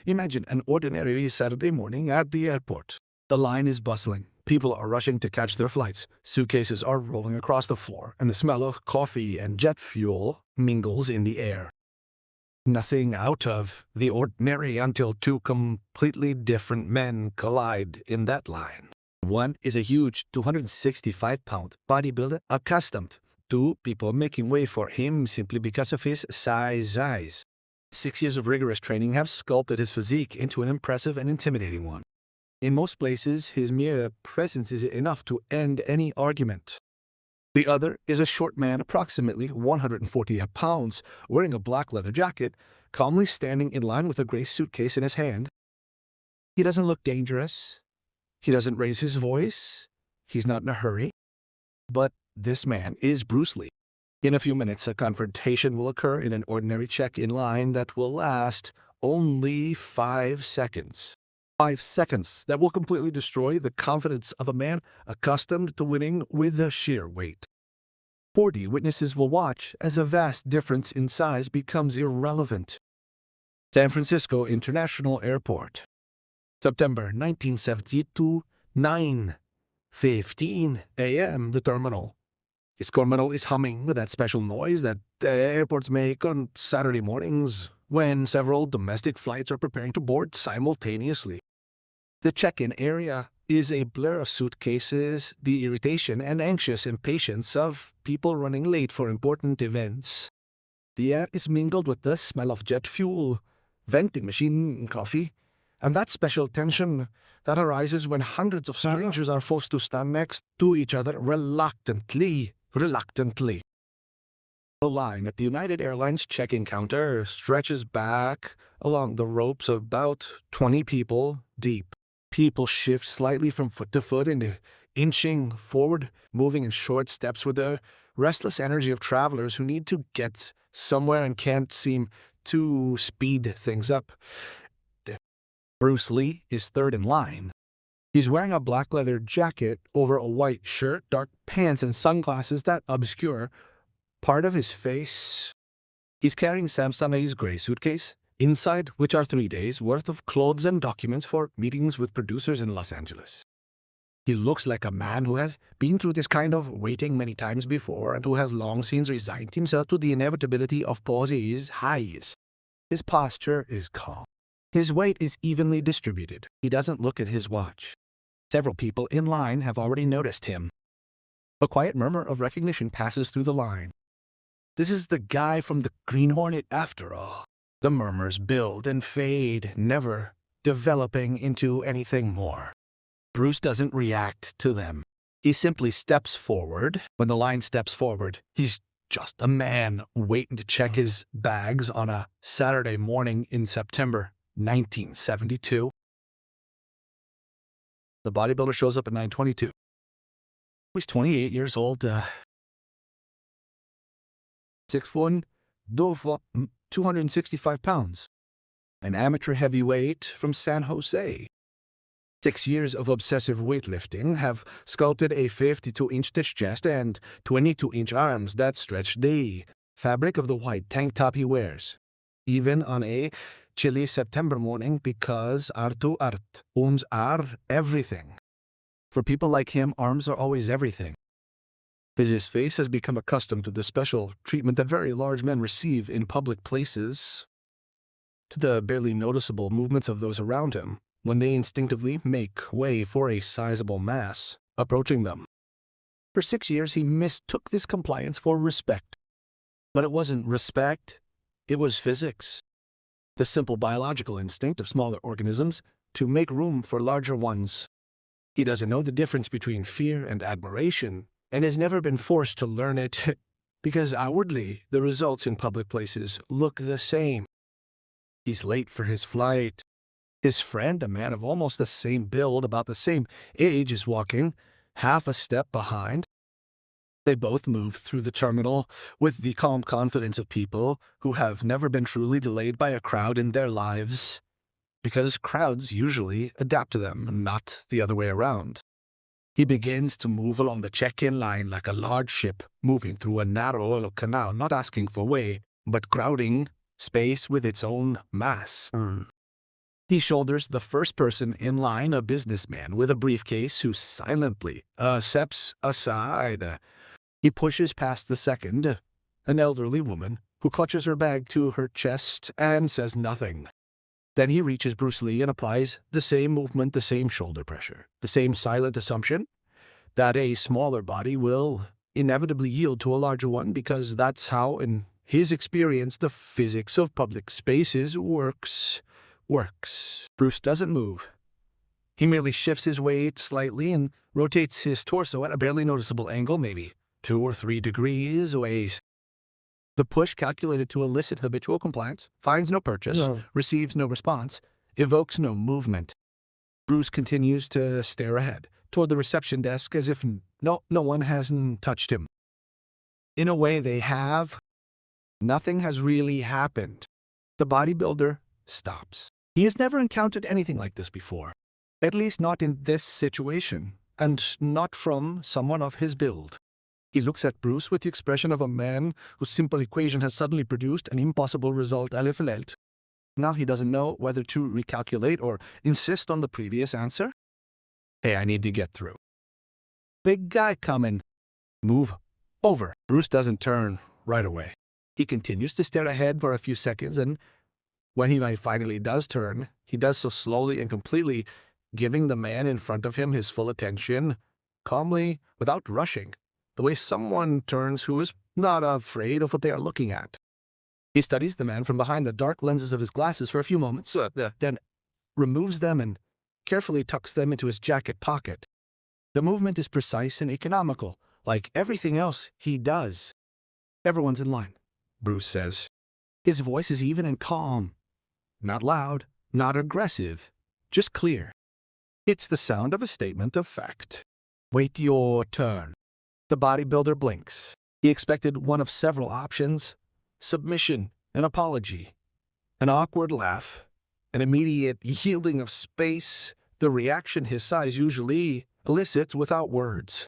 Imagine an ordinary Saturday morning at the airport. The line is bustling. People are rushing to catch their flights. Suitcases are rolling across the floor, and the smell of coffee and jet fuel mingles in the air. Nothing out of the ordinary until two completely different men collide in that line. One is a huge 265-pound bodybuilder accustomed to people making way for him simply because of his size. 6 years of rigorous training have sculpted his physique into an impressive and intimidating one. In most places, his mere presence is enough to end any argument. The other is a short man, approximately 140 pounds, wearing a black leather jacket, calmly standing in line with a gray suitcase in his hand. He doesn't look dangerous. He doesn't raise his voice. He's not in a hurry. But this man is Bruce Lee. In a few minutes, a confrontation will occur in an ordinary check-in line that will last only 5 seconds. 5 seconds that will completely destroy the confidence of a man accustomed to winning with a sheer weight. 40 witnesses will watch as a vast difference in size becomes irrelevant. San Francisco International Airport, September 1972, 9:15 a.m. The terminal. Its terminal is humming with that special noise that airports make on Saturday mornings when several domestic flights are preparing to board simultaneously. The check-in area is a blur of suitcases, the irritation and anxious impatience of people running late for important events. The air is mingled with the smell of jet fuel, vending machine coffee, and that special tension that arises when hundreds of strangers are forced to stand next to each other reluctantly. The line at the United Airlines check-in counter stretches back along the ropes about 20 people deep. People shift slightly from foot to foot and inching forward, moving in short steps with the restless energy of travelers who need to get somewhere and can't seem to speed things up. Bruce Lee is third in line. He's wearing a black leather jacket over a white shirt, dark pants, and sunglasses that obscure part of his face. He's carrying Samsonite's gray suitcase, inside which are 3 days' worth of clothes and documents for meetings with producers in Los Angeles. He looks like a man who has been through this kind of waiting many times before and who has long since resigned himself to the inevitability of pauses, highs. His posture is calm. His weight is evenly distributed. He doesn't look at his watch. Several people in line have already noticed him. A quiet murmur of recognition passes through the line. This is the guy from the Green Hornet after all. The murmurs build and fade, never developing into anything more. Bruce doesn't react to them. He simply steps forward. When the line steps forward, he's just a man waiting to check his bags on a Saturday morning in September 1972. The bodybuilder shows up at 9:22. He's 28 years old, 6'1", 265 pounds. An amateur heavyweight from San Jose. 6 years of obsessive weightlifting have sculpted a 52-inch chest and 22-inch arms that stretch the fabric of the white tank top he wears, even on a chilly September morning, because art arms are everything. For people like him, arms are always everything. His face has become accustomed to the special treatment that very large men receive in public places, to the barely noticeable movements of those around him when they instinctively make way for a sizable mass approaching them. For 6 years, he mistook this compliance for respect. But it wasn't respect, it was physics. The simple biological instinct of smaller organisms to make room for larger ones. He doesn't know the difference between fear and admiration, and has never been forced to learn it, because outwardly the results in public places look the same. He's late for his flight. His friend, a man of almost the same build, about the same age, is walking half a step behind. They both move through the terminal with the calm confidence of people who have never been truly delayed by a crowd in their lives, because crowds usually adapt to them, not the other way around. He begins to move along the check-in line like a large ship moving through a narrow canal, not asking for way, but crowding space with its own mass. He shoulders the first person in line, a businessman with a briefcase who silently steps aside. He pushes past the second, an elderly woman who clutches her bag to her chest and says nothing. Then he reaches Bruce Lee and applies the same movement, the same shoulder pressure, the same silent assumption that a smaller body will inevitably yield to a larger one, because that's how, in his experience, the physics of public spaces works. Bruce doesn't move. He merely shifts his weight slightly and rotates his torso at a barely noticeable angle, maybe 2 or 3 degrees away. The push, calculated to elicit habitual compliance, finds no purchase, receives no response, evokes no movement. Bruce continues to stare ahead, toward the reception desk, as if no one hasn't touched him. In a way, they have. Nothing has really happened. The bodybuilder stops. He has never encountered anything like this before, at least not in this situation, and not from someone of his build. He looks at Bruce with the expression of a man whose simple equation has suddenly produced an impossible result. Now he doesn't know whether to recalculate or insist on the previous answer. Hey, I need to get through. Big guy coming. Move over. Bruce doesn't turn right away. He continues to stare ahead for a few seconds, and when he finally does turn, he does so slowly and completely, giving the man in front of him his full attention, calmly, without rushing, the way someone turns who is not afraid of what they are looking at. He studies the man from behind the dark lenses of his glasses for a few moments, then removes them and carefully tucks them into his jacket pocket. The movement is precise and economical, like everything else he does. Everyone's in line, Bruce says. His voice is even and calm. Not loud, not aggressive, just clear. It's the sound of a statement of fact. Wait your turn. The bodybuilder blinks. He expected one of several options: submission, an apology, an awkward laugh, an immediate yielding of space, the reaction his size usually elicits without words.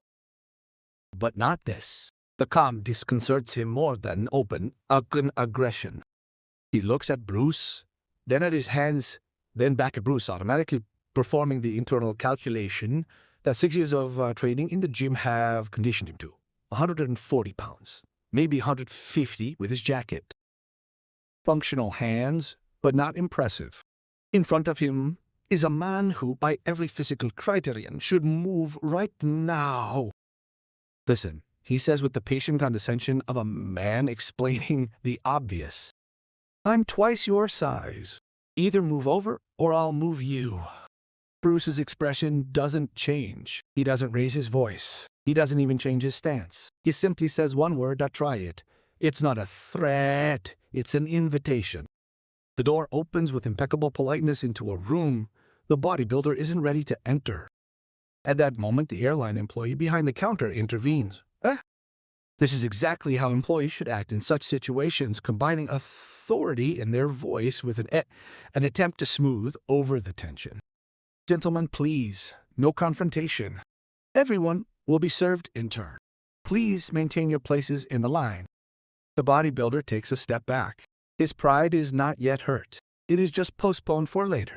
But not this. The calm disconcerts him more than open aggression. He looks at Bruce, then at his hands, then back at Bruce, automatically performing the internal calculation that 6 years of training in the gym have conditioned him to. 140 pounds, maybe 150 with his jacket. Functional hands, but not impressive. In front of him is a man who, by every physical criterion, should move right now. Listen, he says with the patient condescension of a man explaining the obvious. I'm twice your size. Either move over or I'll move you. Bruce's expression doesn't change. He doesn't raise his voice. He doesn't even change his stance. He simply says one word: try it. It's not a threat. It's an invitation. The door opens with impeccable politeness into a room the bodybuilder isn't ready to enter. At that moment, the airline employee behind the counter intervenes. This is exactly how employees should act in such situations, combining authority in their voice with an attempt to smooth over the tension. Gentlemen, please, no confrontation. Everyone will be served in turn. Please maintain your places in the line. The bodybuilder takes a step back. His pride is not yet hurt. It is just postponed for later.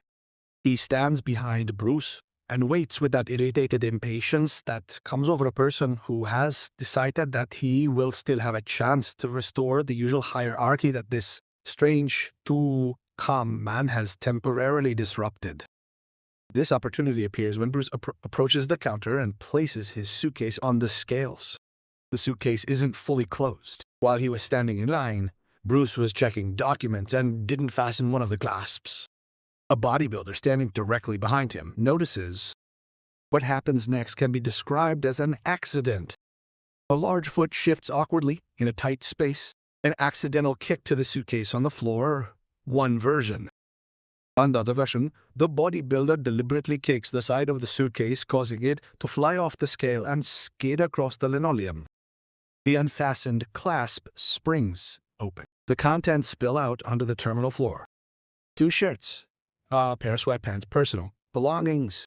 He stands behind Bruce and waits with that irritated impatience that comes over a person who has decided that he will still have a chance to restore the usual hierarchy that this strange, too calm man has temporarily disrupted. This opportunity appears when Bruce approaches the counter and places his suitcase on the scales. The suitcase isn't fully closed. While he was standing in line, Bruce was checking documents and didn't fasten one of the clasps. A bodybuilder standing directly behind him notices. What happens next can be described as an accident. A large foot shifts awkwardly in a tight space. An accidental kick to the suitcase on the floor. One version. Another version, the bodybuilder deliberately kicks the side of the suitcase, causing it to fly off the scale and skid across the linoleum. The unfastened clasp springs open. The contents spill out onto the terminal floor. 2 shirts, a pair of sweatpants, personal belongings.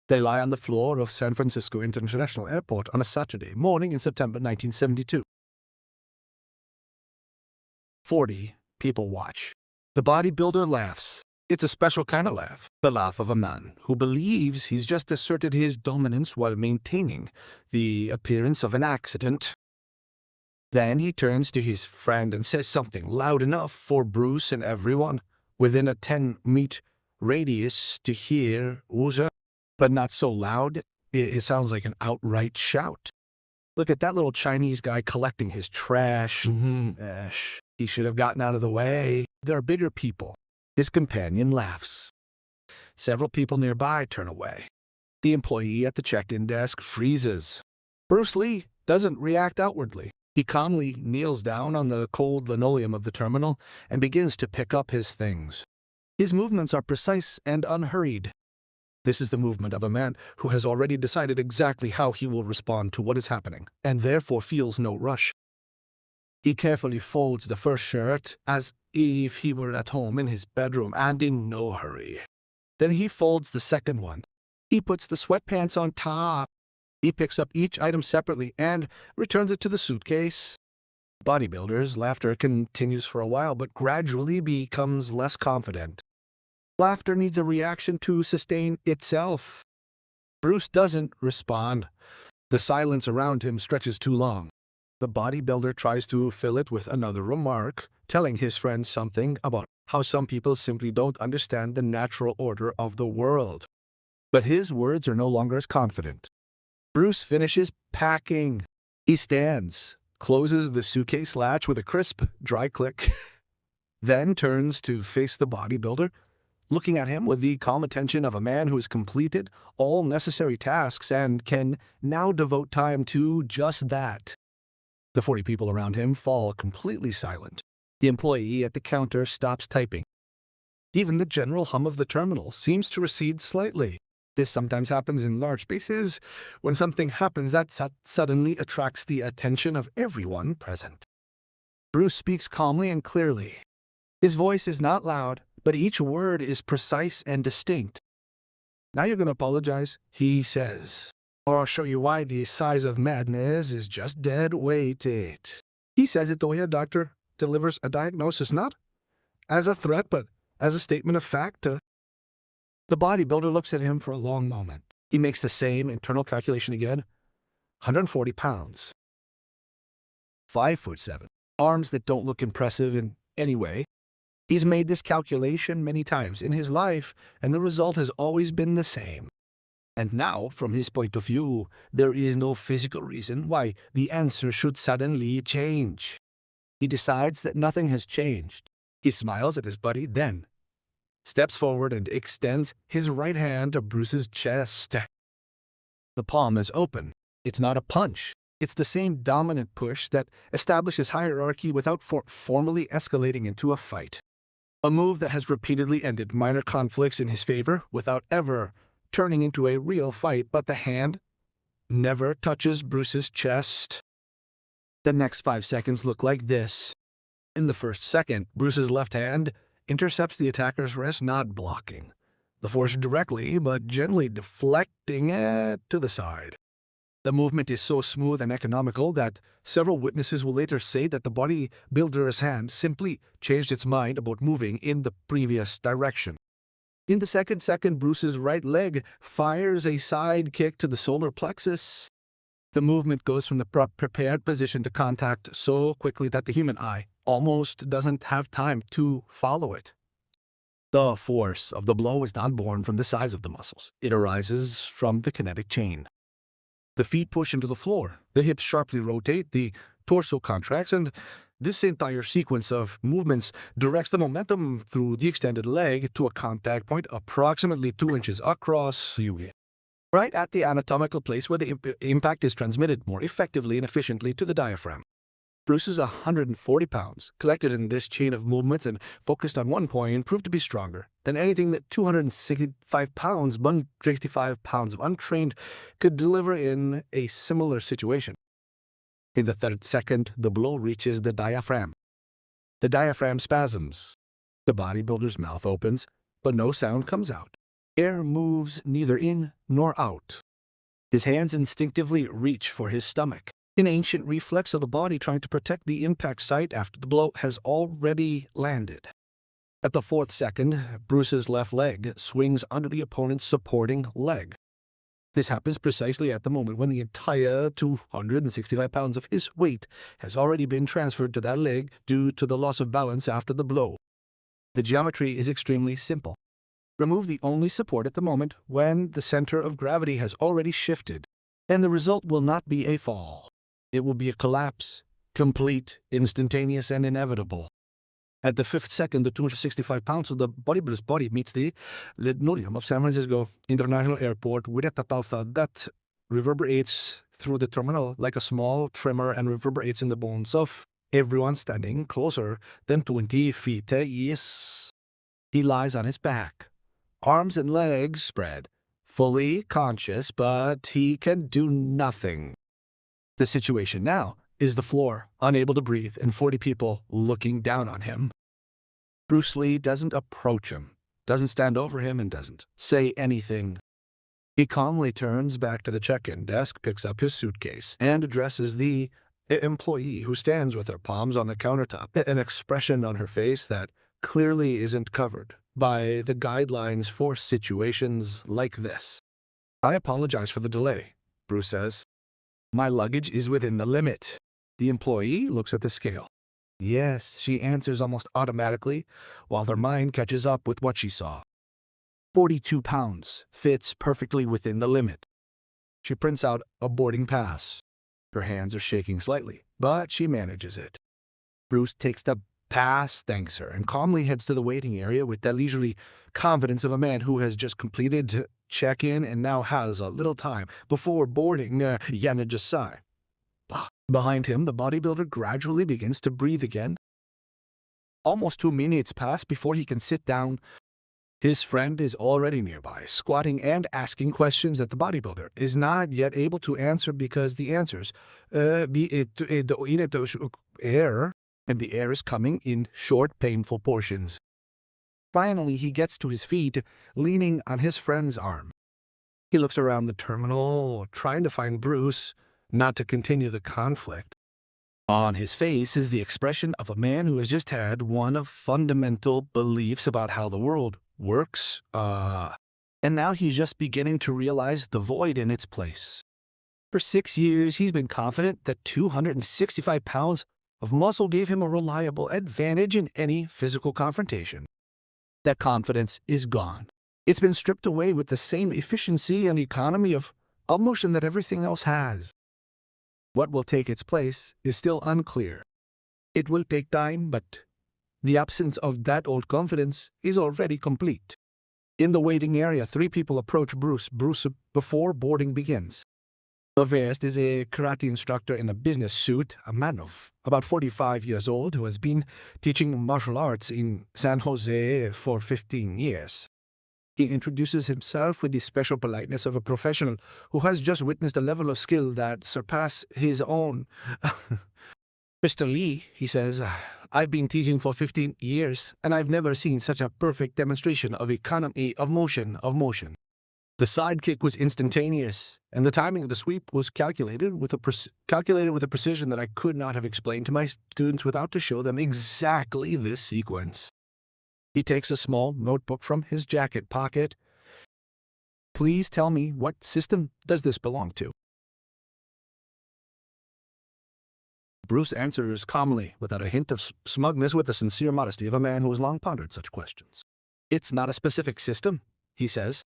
They lie on the floor of San Francisco International Airport on a Saturday morning in September 1972. 40 people watch. The bodybuilder laughs. It's a special kind of laugh. The laugh of a man who believes he's just asserted his dominance while maintaining the appearance of an accident. Then he turns to his friend and says something loud enough for Bruce and everyone within a 10-meter radius to hear, "Uza," but not so loud it sounds like an outright shout. Look at that little Chinese guy collecting his trash. He should have gotten out of the way. There are bigger people. His companion laughs. Several people nearby turn away. The employee at the check-in desk freezes. Bruce Lee doesn't react outwardly. He calmly kneels down on the cold linoleum of the terminal and begins to pick up his things. His movements are precise and unhurried. This is the movement of a man who has already decided exactly how he will respond to what is happening, and therefore feels no rush. He carefully folds the first shirt as if he were at home in his bedroom and in no hurry. Then he folds the second one. He puts the sweatpants on top. He picks up each item separately and returns it to the suitcase. Bodybuilder's laughter continues for a while, but gradually becomes less confident. Laughter needs a reaction to sustain itself. Bruce doesn't respond. The silence around him stretches too long. The bodybuilder tries to fill it with another remark, telling his friend something about how some people simply don't understand the natural order of the world. But his words are no longer as confident. Bruce finishes packing. He stands, closes the suitcase latch with a crisp, dry click, then turns to face the bodybuilder, looking at him with the calm attention of a man who has completed all necessary tasks and can now devote time to just that. The 40 people around him fall completely silent. The employee at the counter stops typing. Even the general hum of the terminal seems to recede slightly. This sometimes happens in large spaces, when something happens that suddenly attracts the attention of everyone present. Bruce speaks calmly and clearly. His voice is not loud, but each word is precise and distinct. "Now you're going to apologize," he says, "or I'll show you why the size of madness is just dead weight." He says it the way a doctor delivers a diagnosis, not as a threat, but as a statement of fact. The bodybuilder looks at him for a long moment. He makes the same internal calculation again. 140 pounds. 5'7". Arms that don't look impressive in any way. He's made this calculation many times in his life, and the result has always been the same. And now, from his point of view, there is no physical reason why the answer should suddenly change. He decides that nothing has changed. He smiles at his buddy, then steps forward and extends his right hand to Bruce's chest. The palm is open. It's not a punch. It's the same dominant push that establishes hierarchy without formally escalating into a fight. A move that has repeatedly ended minor conflicts in his favor without ever turning into a real fight, but the hand never touches Bruce's chest. The next 5 seconds look like this. In the first second, Bruce's left hand intercepts the attacker's wrist, not blocking the force directly, but gently deflecting it to the side. The movement is so smooth and economical that several witnesses will later say that the bodybuilder's hand simply changed its mind about moving in the previous direction. In the second, Bruce's right leg fires a side kick to the solar plexus. The movement goes from the prepared position to contact so quickly that the human eye almost doesn't have time to follow it. The force of the blow is not born from the size of the muscles. It arises from the kinetic chain. The feet push into the floor, the hips sharply rotate, the torso contracts, and this entire sequence of movements directs the momentum through the extended leg to a contact point approximately 2 inches across, right at the anatomical place where the impact is transmitted more effectively and efficiently to the diaphragm. Bruce's 140 pounds, collected in this chain of movements and focused on one point, proved to be stronger than anything that 165 pounds of untrained could deliver in a similar situation. In the third second, the blow reaches the diaphragm. The diaphragm spasms. The bodybuilder's mouth opens, but no sound comes out. Air moves neither in nor out. His hands instinctively reach for his stomach, an ancient reflex of the body trying to protect the impact site after the blow has already landed. At the 4th second, Bruce's left leg swings under the opponent's supporting leg. This happens precisely at the moment when the entire 265 pounds of his weight has already been transferred to that leg due to the loss of balance after the blow. The geometry is extremely simple. Remove the only support at the moment when the center of gravity has already shifted, and the result will not be a fall. It will be a collapse, complete, instantaneous, and inevitable. At the 5th second, the 265 pounds of the bodybuilder's body meets the linoleum of San Francisco International Airport with a total thud that reverberates through the terminal like a small tremor and reverberates in the bones of everyone standing closer than 20 feet. Yes. He lies on his back, arms and legs spread, fully conscious, but he can do nothing. The situation now is the floor, unable to breathe, and 40 people looking down on him. Bruce Lee doesn't approach him, doesn't stand over him, and doesn't say anything. He calmly turns back to the check-in desk, picks up his suitcase, and addresses the employee who stands with her palms on the countertop, an expression on her face that clearly isn't covered by the guidelines for situations like this. "I apologize for the delay," Bruce says. "My luggage is within the limit." The employee looks at the scale. "Yes," she answers almost automatically, while her mind catches up with what she saw. 42 pounds fits perfectly within the limit. She prints out a boarding pass. Her hands are shaking slightly, but she manages it. Bruce takes the pass, thanks her, and calmly heads to the waiting area with the leisurely confidence of a man who has just completed check-in and now has a little time before boarding. Yana just sigh. Behind him, the bodybuilder gradually begins to breathe again. Almost 2 minutes pass before he can sit down. His friend is already nearby, squatting and asking questions that the bodybuilder is not yet able to answer because the answers air, and the air is coming in short, painful portions. Finally, he gets to his feet, leaning on his friend's arm. He looks around the terminal, trying to find Bruce, not to continue the conflict. On his face is the expression of a man who has just had one of fundamental beliefs about how the world works, and now he's just beginning to realize the void in its place. For 6 years, he's been confident that 265 pounds of muscle gave him a reliable advantage in any physical confrontation. That confidence is gone. It's been stripped away with the same efficiency and economy of motion that everything else has. What will take its place is still unclear. It will take time, but the absence of that old confidence is already complete. In the waiting area, 3 people approach Bruce before boarding begins. The first is a karate instructor in a business suit, a man of about 45 years old who has been teaching martial arts in San Jose for 15 years. He introduces himself with the special politeness of a professional who has just witnessed a level of skill that surpasses his own. "Mr. Lee," he says, "I've been teaching for 15 years, and I've never seen such a perfect demonstration of economy of motion. The sidekick was instantaneous, and the timing of the sweep was calculated with a precision that I could not have explained to my students without to show them exactly this sequence." He takes a small notebook from his jacket pocket. "Please tell me, what system does this belong to?" Bruce answers calmly, without a hint of smugness, with the sincere modesty of a man who has long pondered such questions. "It's not a specific system," he says.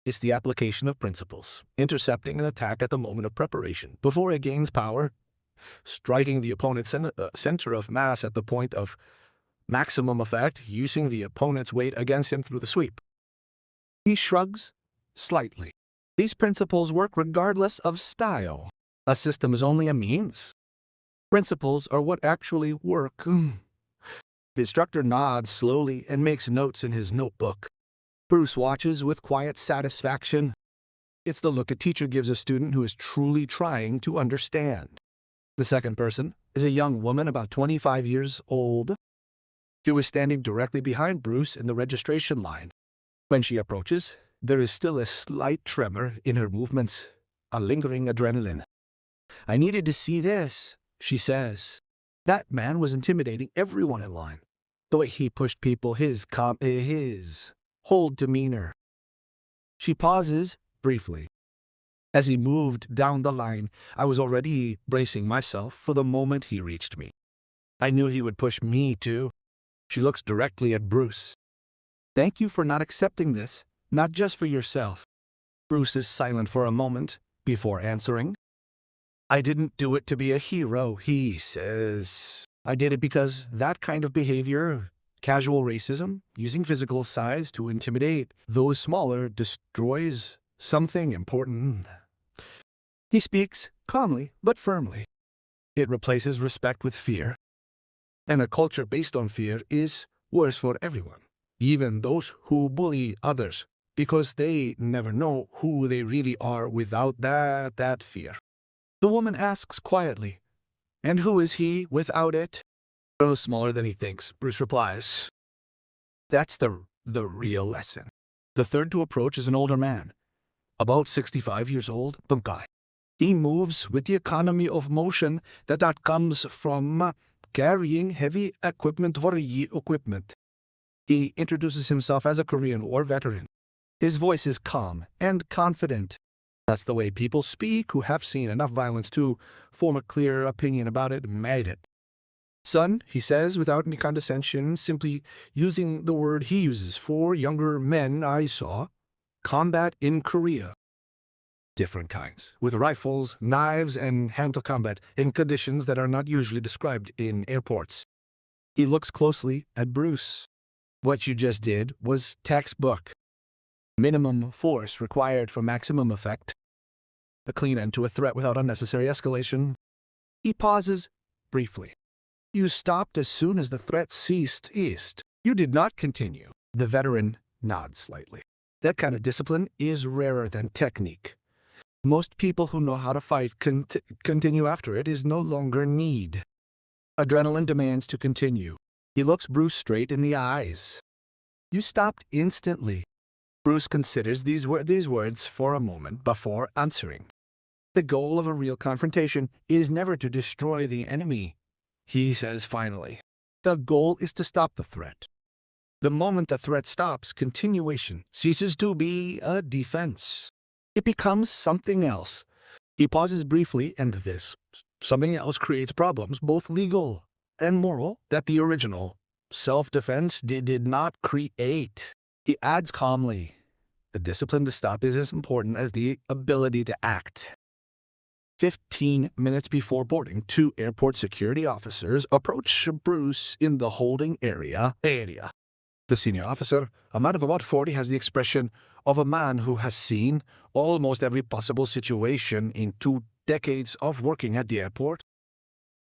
"It's the application of principles, intercepting an attack at the moment of preparation, before it gains power, striking the opponent's center of mass at the point of maximum effect, using the opponent's weight against him through the sweep." He shrugs slightly. "These principles work regardless of style. A system is only a means. Principles are what actually work." The instructor nods slowly and makes notes in his notebook. Bruce watches with quiet satisfaction. It's the look a teacher gives a student who is truly trying to understand. The second person is a young woman about 25 years old. She was standing directly behind Bruce in the registration line. When she approaches, there is still a slight tremor in her movements, a lingering adrenaline. "I needed to see this," she says. That man was intimidating everyone in line. The way he pushed people, his whole demeanor. She pauses briefly. As he moved down the line, I was already bracing myself for the moment he reached me. I knew he would push me too. She looks directly at Bruce. Thank you for not accepting this, not just for yourself. Bruce is silent for a moment before answering. I didn't do it to be a hero, he says. I did it because that kind of behavior, casual racism, using physical size to intimidate those smaller, destroys something important. He speaks calmly but firmly. It replaces respect with fear. And a culture based on fear is worse for everyone, even those who bully others, because they never know who they really are without that fear. The woman asks quietly, and who is he without it? Oh, smaller than he thinks, Bruce replies. That's the real lesson. The third to approach is an older man, about 65 years old, guy. He moves with the economy of motion that comes from carrying heavy equipment. He introduces himself as a Korean War veteran. His voice is calm and confident. That's the way people speak who have seen enough violence to form a clear opinion about it. Made it. Son, he says without any condescension, simply using the word he uses for younger men I saw. Combat in Korea. Different kinds, with rifles, knives, and hand-to combat in conditions that are not usually described in airports. He looks closely at Bruce. What you just did was textbook. Minimum force required for maximum effect. A clean end to a threat without unnecessary escalation. He pauses briefly. You stopped as soon as the threat ceased. You did not continue. The veteran nods slightly. That kind of discipline is rarer than technique. Most people who know how to fight continue after it is no longer need. Adrenaline demands to continue. He looks Bruce straight in the eyes. You stopped instantly. Bruce considers these words for a moment before answering. The goal of a real confrontation is never to destroy the enemy, he says finally. The goal is to stop the threat. The moment the threat stops, continuation ceases to be a defense. It becomes something else. He pauses briefly, and this something else creates problems, both legal and moral, that the original self-defense did not create. He adds calmly, the discipline to stop is as important as the ability to act. 15 minutes before boarding, 2 airport security officers approach Bruce in the holding area. The senior officer, a man of about 40, has the expression of a man who has seen almost every possible situation in 2 decades of working at the airport.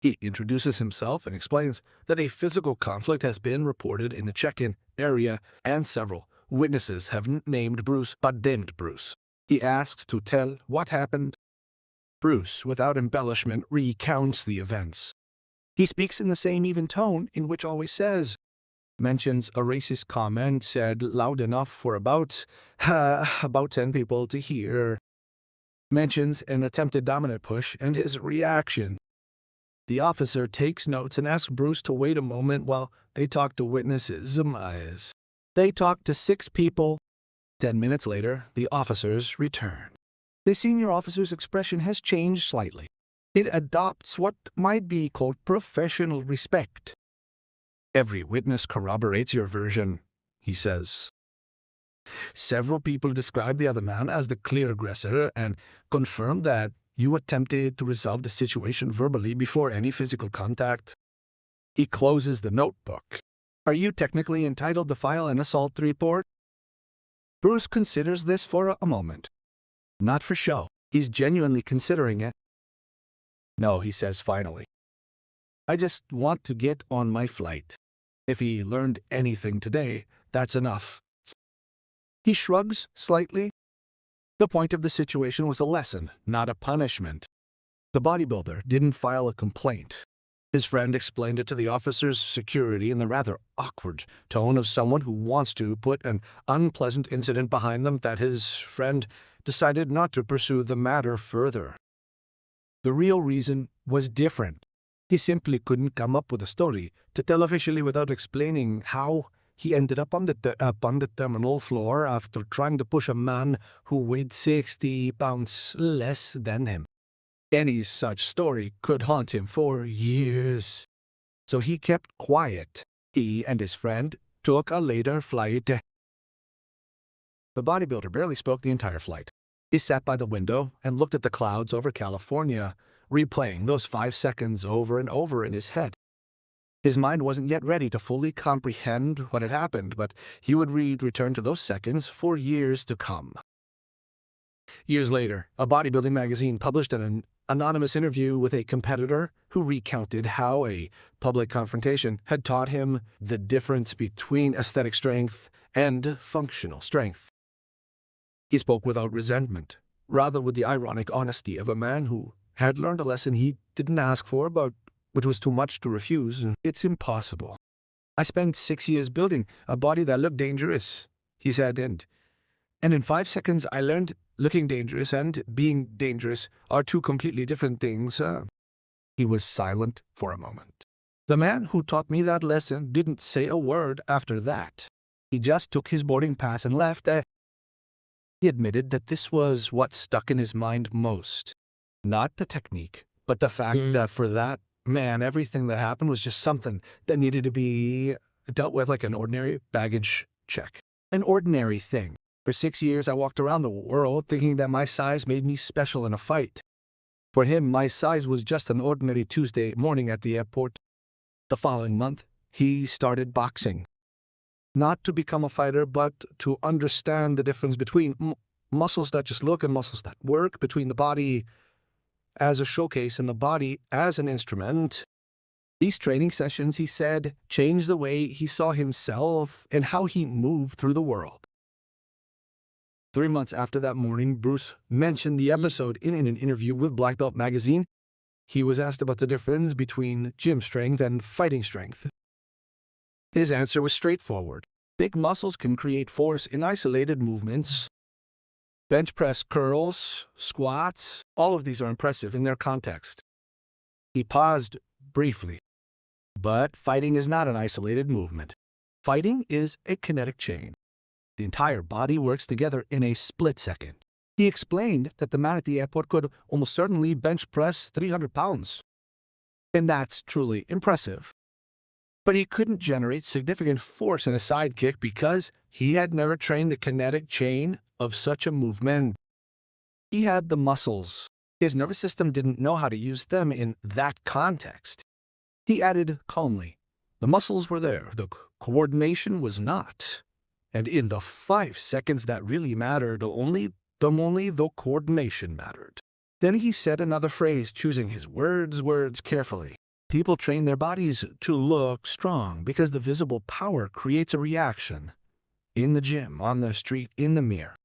He introduces himself and explains that a physical conflict has been reported in the check-in area and several witnesses have named Bruce but dimmed Bruce. He asks to tell what happened. Bruce, without embellishment, recounts the events. He speaks in the same even tone in which always says, mentions a racist comment said loud enough for about 10 people to hear. Mentions an attempted dominant push and his reaction. The officer takes notes and asks Bruce to wait a moment while they talk to witnesses. They talk to 6 people. 10 minutes later, the officers return. The senior officer's expression has changed slightly. It adopts what might be called professional respect. Every witness corroborates your version, he says. Several people describe the other man as the clear aggressor and confirm that you attempted to resolve the situation verbally before any physical contact. He closes the notebook. Are you technically entitled to file an assault report? Bruce considers this for a moment. Not for show. He's genuinely considering it. No, he says finally. I just want to get on my flight. If he learned anything today, that's enough. He shrugs slightly. The point of the situation was a lesson, not a punishment. The bodybuilder didn't file a complaint. His friend explained it to the officer's security in the rather awkward tone of someone who wants to put an unpleasant incident behind them that his friend decided not to pursue the matter further. The real reason was different. He simply couldn't come up with a story to tell officially without explaining how he ended up on the terminal floor after trying to push a man who weighed 60 pounds less than him. Any such story could haunt him for years. So he kept quiet. He and his friend took a later flight. The bodybuilder barely spoke the entire flight. He sat by the window and looked at the clouds over California, replaying those 5 seconds over and over in his head. His mind wasn't yet ready to fully comprehend what had happened, but he would return to those seconds for years to come. Years later, a bodybuilding magazine published an anonymous interview with a competitor who recounted how a public confrontation had taught him the difference between aesthetic strength and functional strength. He spoke without resentment, rather with the ironic honesty of a man who had learned a lesson he didn't ask for, but which was too much to refuse. It's impossible. I spent 6 years building a body that looked dangerous, he said, and in 5 seconds I learned looking dangerous and being dangerous are two completely different things. He was silent for a moment. The man who taught me that lesson didn't say a word after that. He just took his boarding pass and left. He admitted that this was what stuck in his mind most. Not the technique, but the fact that for that man, everything that happened was just something that needed to be dealt with like an ordinary baggage check. An ordinary thing. For 6 years, I walked around the world thinking that my size made me special in a fight. For him, my size was just an ordinary Tuesday morning at the airport. The following month, he started boxing. Not to become a fighter, but to understand the difference between muscles that just look and muscles that work, between the body as a showcase and the body as an instrument. These training sessions, he said, changed the way he saw himself and how he moved through the world. 3 months after that morning, Bruce mentioned the episode in an interview with Black Belt magazine. He was asked about the difference between gym strength and fighting strength. His answer was straightforward. Big muscles can create force in isolated movements. Bench press, curls, squats, all of these are impressive in their context. He paused briefly. But fighting is not an isolated movement. Fighting is a kinetic chain. The entire body works together in a split second. He explained that the man at the airport could almost certainly bench press 300 pounds. And that's truly impressive. But he couldn't generate significant force in a sidekick because he had never trained the kinetic chain of such a movement. He had the muscles. His nervous system didn't know how to use them in that context. He added calmly, the muscles were there, the coordination was not. And in the 5 seconds that really mattered, only the coordination mattered. Then he said another phrase, choosing his words carefully. People train their bodies to look strong because the visible power creates a reaction. In the gym, on the street, in the mirror.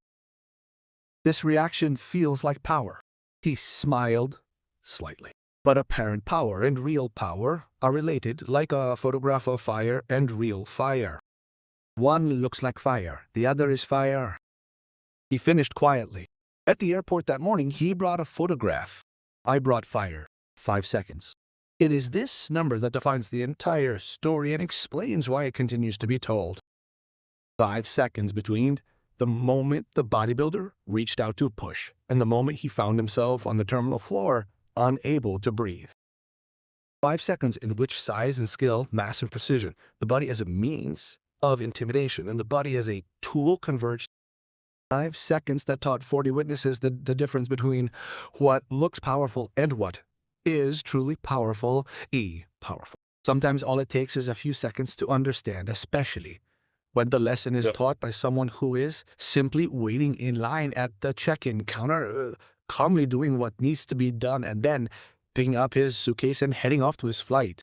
This reaction feels like power. He smiled slightly. But apparent power and real power are related, like a photograph of fire and real fire. One looks like fire, the other is fire. He finished quietly. At the airport that morning, he brought a photograph. I brought fire. 5 seconds. It is this number that defines the entire story and explains why it continues to be told. 5 seconds between the moment the bodybuilder reached out to push and the moment he found himself on the terminal floor, unable to breathe. 5 seconds in which size and skill, mass and precision, the body as a means of intimidation and the body as a tool converged. 5 seconds that taught 40 witnesses the difference between what looks powerful and what is truly powerful. Powerful. Sometimes all it takes is a few seconds to understand, especially when the lesson is taught by someone who is simply waiting in line at the check-in counter, calmly doing what needs to be done and then picking up his suitcase and heading off to his flight.